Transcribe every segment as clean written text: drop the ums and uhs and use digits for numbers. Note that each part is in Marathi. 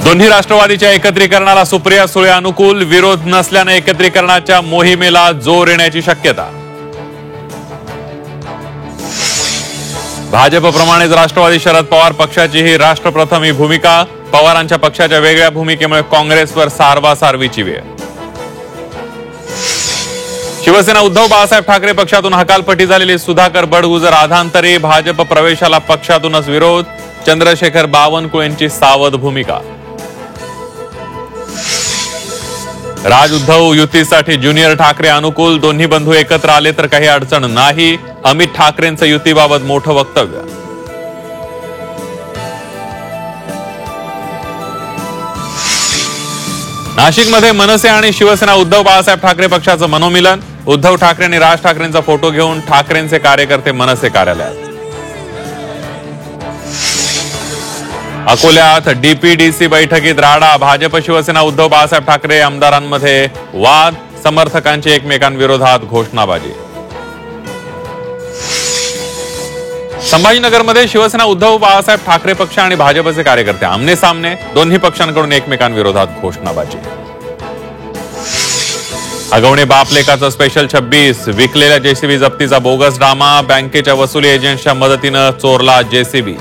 दोन्ही राष्ट्रवादीच्या एकत्रीकरणाला सुप्रिया सुळे अनुकूल, विरोध नसल्याने एकत्रीकरणाच्या मोहिमेला जोर येण्याची शक्यता. भाजपप्रमाणेच राष्ट्रवादी शरद पवार पक्षाचीही राष्ट्रप्रथम ही भूमिका. पवारांच्या पक्षाच्या वेगळ्या भूमिकेमुळे काँग्रेसवर सारवासारवीची वेळ. शिवसेना उद्धव बाळासाहेब ठाकरे पक्षातून हकालपट्टी झालेली सुधाकर बडगुजर आधांतरी. भाजप प्रवेशाला पक्षातूनच विरोध. चंद्रशेखर बावनकुळेंची सावध भूमिका. राज उद्धव युतीसाठी ज्युनियर ठाकरे अनुकूल. दोन्ही बंधू एकत्र आले तर काही अडचण नाही. अमित ठाकरेंचं युतीबाबत मोठं वक्तव्य. नाशिकमध्ये मनसे आणि शिवसेना उद्धव बाळासाहेब ठाकरे पक्षाचं मनोमिलन. उद्धव ठाकरे आणि राज ठाकरेंचा फोटो घेऊन ठाकरेंचे कार्यकर्ते मनसे कार्यालयात. अकोल्यात डीपीडीसी बैठकीत राडा. भाजप शिवसेना उद्धव बाळासाहेब ठाकरे आमदारांमध्ये वाद. समर्थकांची एकमेकांविरोधात घोषणाबाजी. संभाजीनगरमध्ये शिवसेना उद्धव बाळासाहेब ठाकरे पक्ष आणि भाजपचे कार्यकर्ते आमने सामने. दोन्ही पक्षांकडून एकमेकांविरोधात घोषणाबाजी. अगवणे बापलेकाचं स्पेशल 26. विकलेल्या जेसीबी जप्तीचा बोगस ड्रामा. बँकेच्या वसुली एजंट्सच्या मदतीनं चोरला जेसीबी.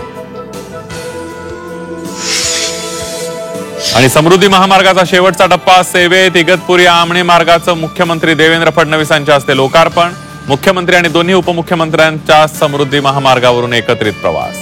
आणि समृद्धी महामार्गाचा शेवटचा टप्पा सेवेत. इगतपुरी आमणे मार्गाचं मुख्यमंत्री देवेंद्र फडणवीसांच्या हस्ते लोकार्पण. मुख्यमंत्री आणि दोन्ही उपमुख्यमंत्र्यांच्या समृद्धी महामार्गावरून एकत्रित प्रवास.